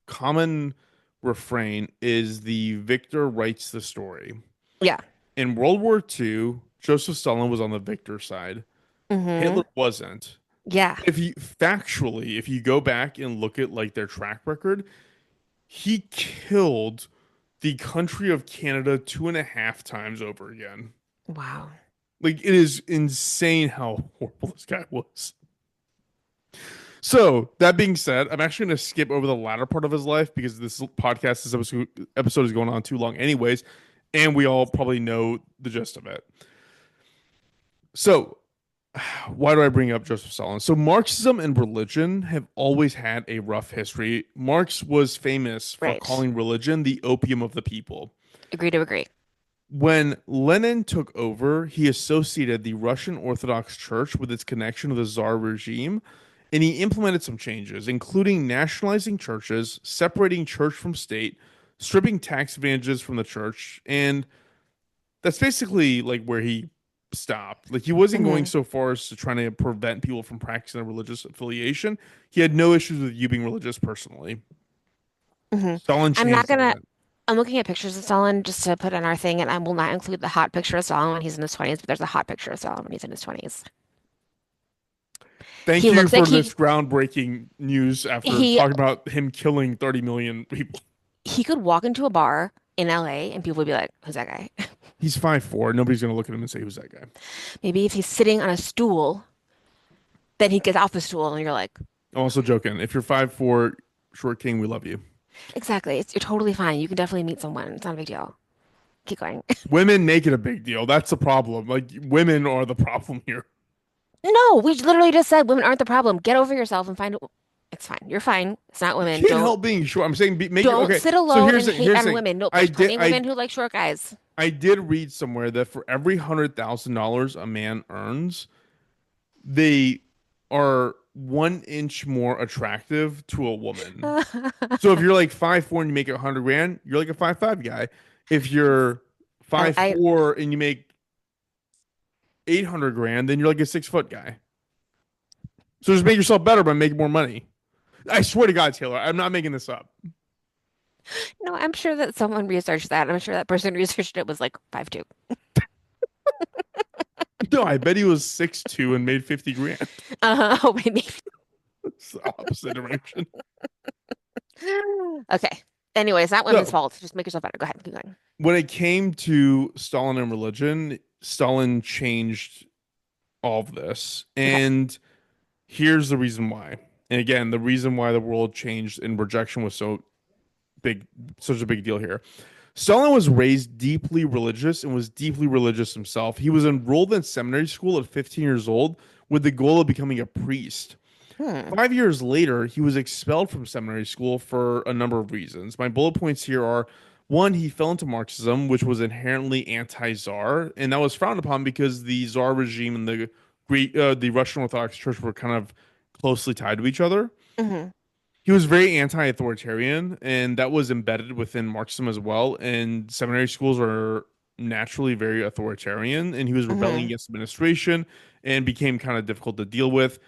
S3: common refrain is the victor writes the story.
S4: Yeah.
S3: In World War II, Joseph Stalin was on the victor side.
S4: Hmm.
S3: Hitler wasn't.
S4: Yeah.
S3: If you go back and look at like their track record, he killed the country of Canada 2.5 times over again.
S4: Wow.
S3: Like it is insane how horrible this guy was. So that being said, I'm actually going to skip over the latter part of his life because this episode is going on too long, anyways, and we all probably know the gist of it. So, why do I bring up Joseph Stalin? So, Marxism and religion have always had a rough history. Marx was famous for
S4: Right.
S3: calling religion the opium of the people.
S4: Agree to agree.
S3: When Lenin took over, he associated the Russian Orthodox Church with its connection to the Tsar regime, and he implemented some changes, including nationalizing churches, separating church from state, stripping tax advantages from the church, and that's basically like where he stopped. Like he wasn't going
S4: Hmm.
S3: so far as to trying to prevent people from practicing a religious affiliation. He had no issues with you being religious personally.
S4: Hmm.
S3: Stalin
S4: I'm not
S3: changed all
S4: gonna.
S3: that.
S4: I'm looking at pictures of Stalin just to put in our thing, and I will not include the hot picture of Stalin when he's in his 20s, but there's a hot picture of Stalin when he's in his 20s.
S3: Thank
S4: He
S3: you
S4: looks
S3: for
S4: like
S3: this groundbreaking news after
S4: he
S3: talking about him killing 30 million people.
S4: he could walk into a bar in LA and people would be like, "Who's that guy?"
S3: He's 5'4". Nobody's going to look at him and say, who's that guy?
S4: Maybe if he's sitting on a stool, then he gets off the stool, and you're like,
S3: I'm also joking. If you're 5'4", short king, we love you.
S4: "Exactly, you're totally fine. You can definitely meet someone. It's not a big deal. Keep going."
S3: Women make it a big deal. That's the problem. Like women are the problem here.
S4: No, we literally just said women aren't the problem. Get over yourself and find. It's fine. You're fine. It's not
S3: You
S4: women.
S3: can't
S4: Don't
S3: help being short. I'm saying make it
S4: don't
S3: okay.
S4: sit
S3: So
S4: alone and hate
S3: here's
S4: on
S3: the thing.
S4: women. Nope,
S3: I
S4: there's
S3: did
S4: plenty of
S3: I
S4: women who like short guys.
S3: I did read somewhere that for every $100,000 a man earns, they are 1 inch more attractive to a woman. So if you're like 5'4" and you make 100 grand, you're like a 5'5" guy. If you're
S4: I,
S3: five
S4: I
S3: four and you make 800 grand, then you're like a 6 foot guy. So just make yourself better by making more money. I swear to God, Taylor, I'm not making this up.
S4: no, I'm sure that someone researched that. I'm sure that person researched it was like 5'2".
S3: No, I bet he was 6'2" and made 50 grand.
S4: Oh, maybe.
S3: It's the opposite direction.
S4: Okay. Anyway, it's not women's
S3: So
S4: fault. Just make yourself better. Go ahead. Keep going.
S3: when it came to Stalin and religion, Stalin changed all of this.
S4: Okay.
S3: And here's the reason why. And again, the reason why the world changed and rejection was so big, such a big deal here. Stalin was raised deeply religious and was deeply religious himself. He was enrolled in seminary school at 15 years old with the goal of becoming a priest.
S4: Hmm.
S3: 5 years later, he was expelled from seminary school for a number of reasons. My bullet points here are one, he fell into Marxism, which was inherently anti-Czar, and that was frowned upon because the Czar regime and the Russian Orthodox Church were kind of closely tied to each other.
S4: Hmm.
S3: He was very anti-authoritarian, and that was embedded within Marxism as well. And seminary schools are naturally very authoritarian, and he was rebelling
S4: Hmm.
S3: against administration and became kind of difficult to deal with.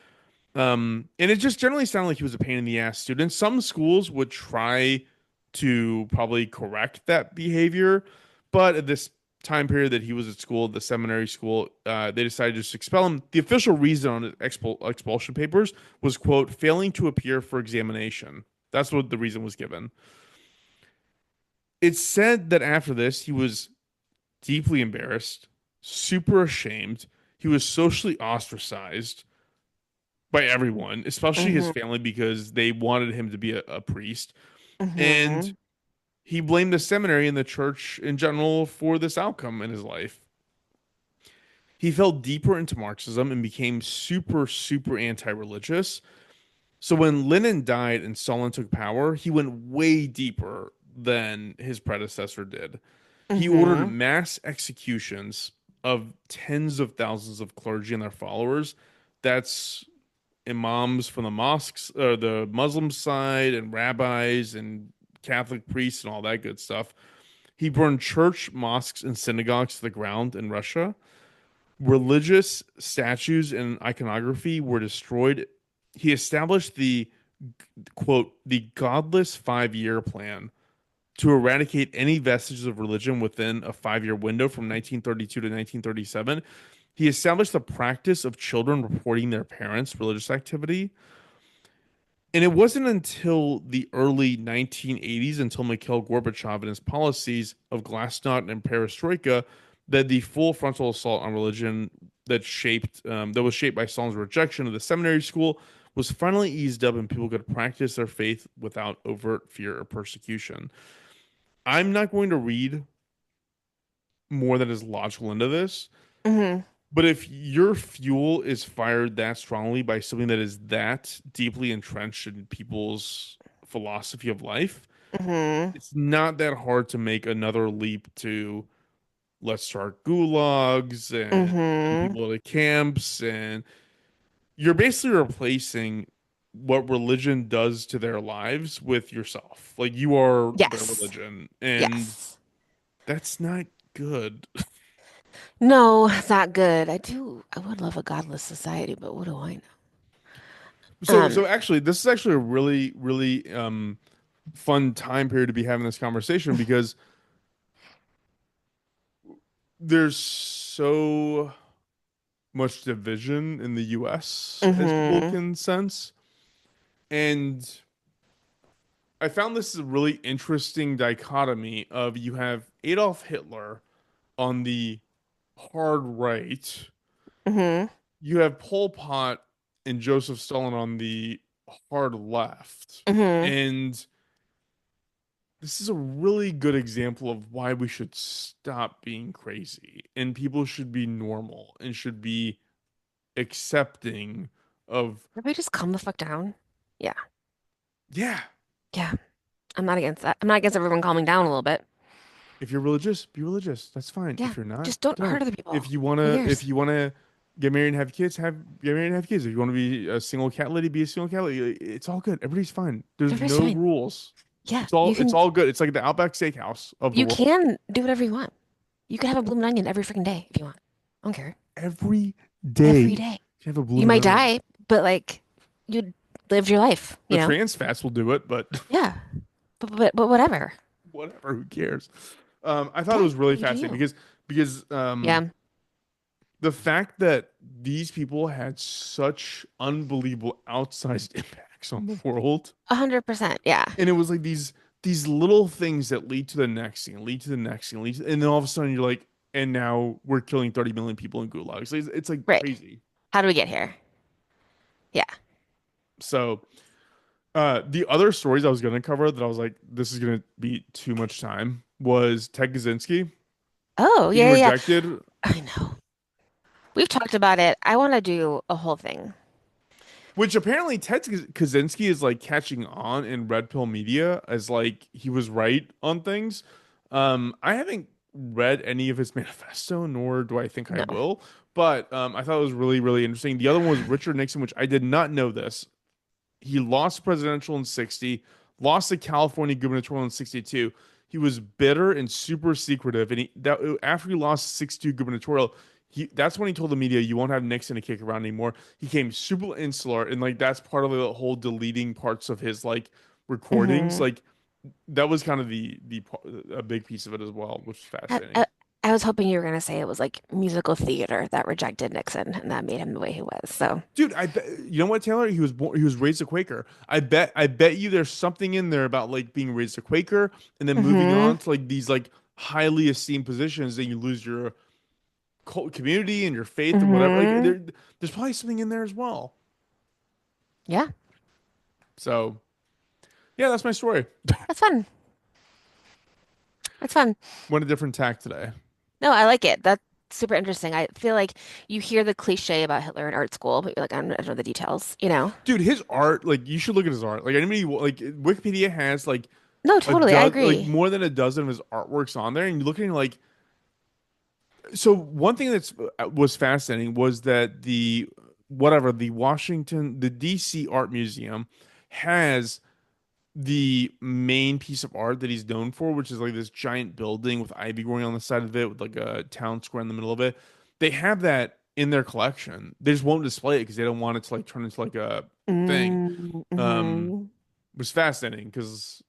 S3: And it just generally sounded like he was a pain in the ass student. Some schools would try to probably correct that behavior, but at this time period that he was at school, the seminary school, they decided to just expel him. The official reason on his expulsion papers was, quote, failing to appear for examination. That's what the reason was given. It's said that after this, he was deeply embarrassed, super ashamed. He was socially ostracized by everyone, especially his
S4: Hmm.
S3: family, because they wanted him to be a priest. And
S4: Hmm.
S3: he blamed the seminary and the church in general for this outcome in his life. He fell deeper into Marxism and became super, super anti religious. So when Lenin died and Stalin took power, he went way deeper than his predecessor did. He ordered
S4: Hmm.
S3: mass executions of tens of thousands of clergy and their followers. That's imams from the mosques, the Muslim side, and rabbis and Catholic priests and all that good stuff. He burned church, mosques, and synagogues to the ground in Russia. Religious statues and iconography were destroyed. He established the, quote, the godless 5 year plan to eradicate any vestiges of religion within a 5 year window from 1932 to 1937. He established the practice of children reporting their parents' religious activity. And it wasn't until the early 1980s, until Mikhail Gorbachev and his policies of Glasnost and Perestroika, that the full frontal assault on religion that was shaped by Stalin's rejection of the seminary school was finally eased up, and people could practice their faith without overt fear or persecution. I'm not going to read more than is logical into this,
S4: Hmm.
S3: But if your fuel is fired that strongly by something that is that deeply entrenched in people's philosophy of life,
S4: Hmm.
S3: it's not that hard to make another leap to let's start gulags and send
S4: Hmm.
S3: people to camps. And you're basically replacing what religion does to their lives with yourself. Like you are their
S4: Yes.
S3: religion, and
S4: Yes.
S3: that's not good.
S4: No, it's not good. I would love a godless society, but what do I know?
S3: So actually, this is actually a really fun time period to be having this conversation because there's so much division in the US as people
S4: Hmm.
S3: can sense. And I found this is a really interesting dichotomy of you have Adolf Hitler on the hard right,
S4: Hmm.
S3: you have Pol Pot and Joseph Stalin on the hard left.
S4: Hmm.
S3: And this is a really good example of why we should stop being crazy and people should be normal and should be accepting of,
S4: Everybody just calm the fuck down. Yeah.
S3: yeah,
S4: Yeah. I'm not against that. I'm not against everyone calming down a little bit.
S3: if you're religious, be religious. That's fine.
S4: Yeah.
S3: If you're not,
S4: Just don't hurt
S3: don't.
S4: other
S3: If
S4: people.
S3: you
S4: Who
S3: wanna, if
S4: cares?
S3: you wanna get married and have kids, get married and have kids. If you want to be a single cat lady, be a single cat lady. It's all good. Everybody's fine. There's
S4: Everybody's
S3: no
S4: fine.
S3: rules.
S4: Yeah.
S3: It's all good. It's like the Outback Steakhouse of the
S4: You
S3: world.
S4: can do whatever you want. You can have a bloomin' onion every freaking day if you want. I don't care.
S3: Every day,
S4: Every
S3: you
S4: day.
S3: have a
S4: You
S3: blooming
S4: might
S3: onion.
S4: die, but like you lived your life, you
S3: The
S4: know?
S3: trans fats will do it, but
S4: Yeah. But whatever.
S3: whatever. Who cares? I thought it
S4: Yeah.
S3: was really
S4: You do
S3: fascinating
S4: you.
S3: because
S4: Yeah.
S3: the fact that these people had such unbelievable outsized impacts on the world,
S4: 100%. Yeah.
S3: and it was like these little things that lead to the next thing, lead to the next thing, and then all of a sudden you're like, and now we're killing 30 million people in gulags. It's like
S4: Right.
S3: crazy.
S4: How do we get here? Yeah.
S3: So the other stories I was gonna cover that I was like, this is gonna be too much time was Ted Kaczynski
S4: Oh,
S3: being
S4: yeah, yeah, yeah.
S3: rejected,
S4: I know. We've talked about it. I want to do a whole thing.
S3: which apparently Ted Kaczynski is like catching on in red pill media as like he was right on things. I haven't read any of his manifesto, nor do I think I
S4: No.
S3: will. But I thought it was really interesting. The other one was Richard Nixon, which I did not know this. He lost presidential in 60, lost the California gubernatorial in 62. He was bitter and super secretive. And after he lost 62 gubernatorial, that's when he told the media, you won't have Nixon to kick around anymore. He came super insular. And like, that's part of the whole deleting parts of his like recordings.
S4: Hmm.
S3: Like, that was kind of a big piece of it as well, which is
S4: I, I,
S3: fascinating.
S4: I was hoping you were going to say it was like musical theater that rejected Nixon and that made him the way he was. So,
S3: Dude, I bet you know what, Taylor? He was raised a Quaker. I bet you there's something in there about like being raised a Quaker and then moving
S4: hmm.
S3: on to like these like highly esteemed positions, then you lose your community and your faith and whatever. Like
S4: Hmm.
S3: there's probably something in there as well.
S4: Yeah,
S3: So yeah, that's my story.
S4: that's fun. That's fun.
S3: Went a different tack today.
S4: No, I like it. That's super interesting. I feel like you hear the cliche about Hitler in art school, but you're like, I don't know the details, you know?
S3: Dude, his art, like you should look at his art. Like anybody like Wikipedia has like
S4: No,
S3: a
S4: totally. I
S3: like
S4: agree.
S3: more than a dozen of his artworks on there, and you look at it like so one thing that's was fascinating was that the Washington the DC Art Museum has the main piece of art that he's known for, which is like this giant building with ivy growing on the side of it with like a town square in the middle of it. They have that in their collection. They just won't display it because they don't want it to like turn into like a thing. Um,
S4: Mm-hmm.
S3: it was fascinating because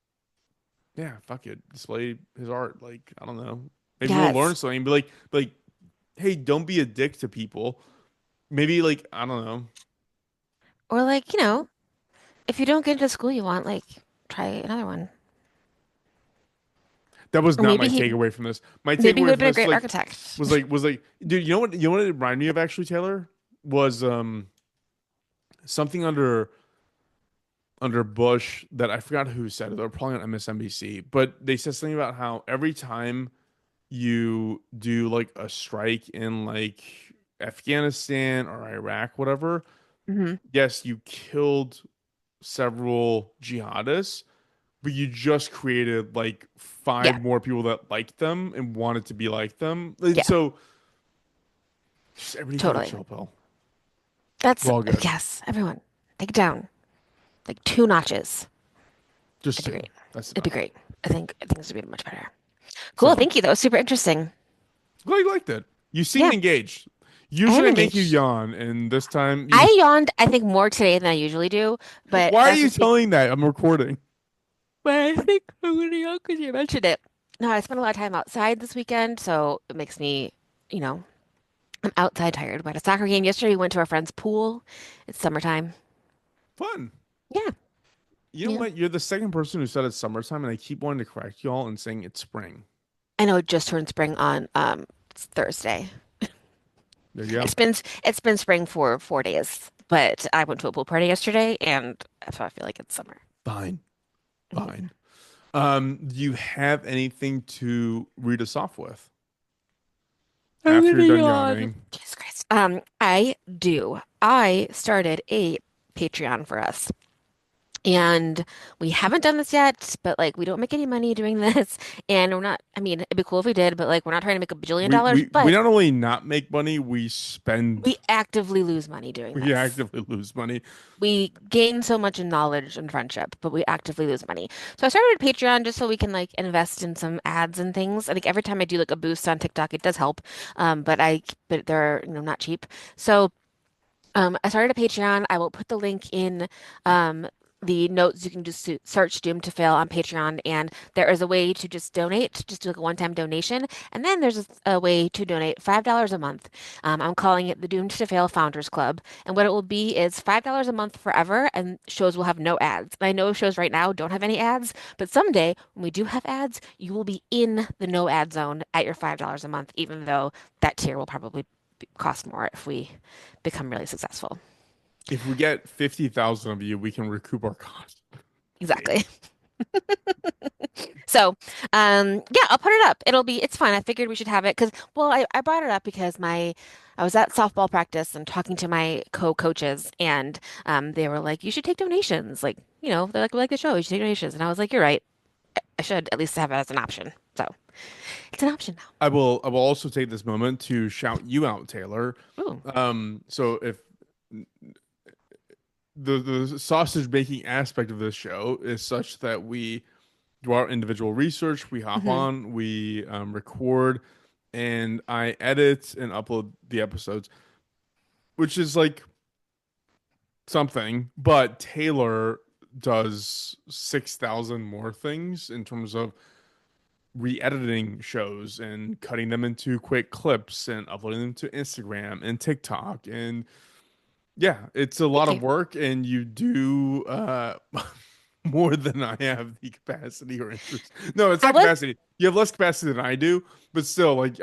S3: yeah, fuck it, display his art. Like I don't know, maybe we'll learn
S4: Yes.
S3: something. Be like hey, don't be a dick to people. Maybe like I don't know.
S4: Or like, if you don't get into the school you want, like try another one.
S3: That was
S4: Or
S3: not my takeaway from this. My
S4: maybe he would
S3: takeaway
S4: have
S3: from
S4: been a
S3: this
S4: great architect.
S3: was like dude, you know what it reminded me of actually, Taylor? Was something under Bush that I forgot who said it. They were probably on MSNBC, but they said something about how every time you do like a strike in like Afghanistan or Iraq, whatever,
S4: Hmm.
S3: yes, you killed several jihadists, but you just created like
S4: Yeah,
S3: five more people that liked them and wanted to be like them. And
S4: yeah,
S3: so just everybody take a
S4: totally.
S3: chill pill.
S4: That's
S3: We're all good.
S4: yes, everyone, take it down like 2 notches.
S3: Just
S4: It'd be
S3: two.
S4: great.
S3: That's
S4: It'd be
S3: enough.
S4: great. I think this would be much better. Cool.
S3: So
S4: Thank you. That was super interesting.
S3: glad you liked it. You seem
S4: Yeah,
S3: engaged.
S4: I am
S3: Usually I make you
S4: engaged.
S3: yawn, and this time you
S4: I yawned, I think, more today than I usually do, but
S3: why are
S4: that's
S3: you
S4: just because
S3: telling that? I'm recording.
S4: I think I'm gonna yawn because you mentioned it. No, I spent a lot of time outside this weekend, so it makes me, you know, I'm outside tired. We had a soccer game yesterday. We went to our friend's pool. It's summertime.
S3: Fun.
S4: Yeah,
S3: You know
S4: yeah.
S3: what? You're the second person who said it's summertime, and I keep wanting to correct y'all and saying it's spring.
S4: I know it just turned spring on it's Thursday.
S3: There you go.
S4: It's been spring for 4 days, but I went to a pool party yesterday, and that's why I feel like it's summer.
S3: Fine.
S4: Mhm.
S3: Fine. Do you have anything to read us off with
S4: I'm
S3: after
S4: gonna
S3: you're done
S4: yawn.
S3: yawning?
S4: Jesus Christ. I do. I started a Patreon for us. And we haven't done this yet, but like we don't make any money doing this. And we're not, I mean, it'd be cool if we did, but like we're not trying to make a bajillion
S3: We
S4: dollars,
S3: we we
S4: but
S3: not only not make money, we spend
S4: we actively lose money doing
S3: we
S4: this.
S3: actively lose money.
S4: We gain so much in knowledge and friendship, but we actively lose money. So I started a Patreon just so we can like invest in some ads and things. I think every time I do like a boost on TikTok, it does help. But they're, not cheap. So I started a Patreon. I will put the link in the notes. You can just search Doomed to Fail on Patreon, and there is a way to just donate, just do like a one-time donation. And then there's a way to donate $5 a month. I'm calling it the Doomed to Fail Founders Club. And what it will be is $5 a month forever, and shows will have no ads. And I know shows right now don't have any ads, but someday when we do have ads, you will be in the no ad zone at your $5 a month, even though that tier will probably cost more if we become really successful.
S3: If we get 50,000 of you, we can recoup our costs.
S4: Exactly. So, yeah, I'll put it up. It's fun. I figured we should have it because, well, I brought it up because I was at softball practice and talking to my co-coaches, and they were like, you should take donations. Like, they're like, we like the show, you should take donations. And I was like, you're right. I should at least have it as an option. So it's an option
S3: I will also take this moment to shout you out, Taylor.
S4: now. Ooh.
S3: So if the sausage making aspect of this show is such that we do our individual research, we hop
S4: Hmm.
S3: on, we record, and I edit and upload the episodes, which is like something, but Taylor does 6,000 more things in terms of re-editing shows and cutting them into quick clips and uploading them to Instagram and TikTok. And yeah, it's a lot
S4: Thank
S3: of
S4: you.
S3: work, and you do more than I have the capacity or interest. No, it's
S4: I
S3: not
S4: would.
S3: capacity. You have less capacity than I do, but still, like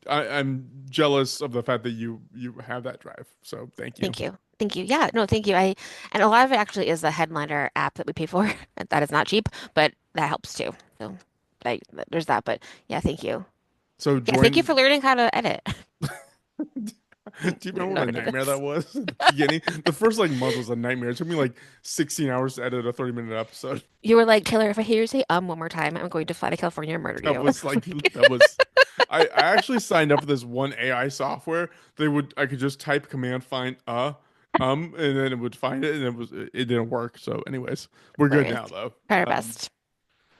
S3: I'm jealous of the fact that you have that drive. So thank you.
S4: Thank you. Thank you. Yeah, no, thank you. And a lot of it actually is the Headliner app that we pay for. That is not cheap, but that helps too. So I, there's that. But yeah, thank you.
S3: So
S4: Yeah, thank you
S3: join.
S4: for learning how to edit.
S3: Do you
S4: I don't
S3: remember
S4: know
S3: what
S4: how
S3: a
S4: to do
S3: nightmare
S4: this.
S3: that was at the beginning? The first like month was a nightmare. It took me like 16 hours to edit a 30-minute episode.
S4: You were like, Taylor, if I hear you say one more time, I'm going to fly to California and murder
S3: That
S4: you.
S3: was like that was I actually signed up for this one AI software. I could just type command find and then it would find it, and it didn't work. So anyways, we're good
S4: Hilarious.
S3: now though.
S4: Try our
S3: Um
S4: best.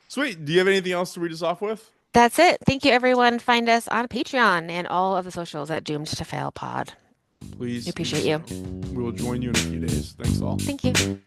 S3: Sweet. Do you have anything else to read us off with?
S4: That's it. Thank you, everyone. Find us on Patreon and all of the socials at Doomed to Fail Pod. We
S3: Please do
S4: appreciate
S3: so.
S4: you.
S3: We will join you in a few days. Thanks all.
S4: Thank you.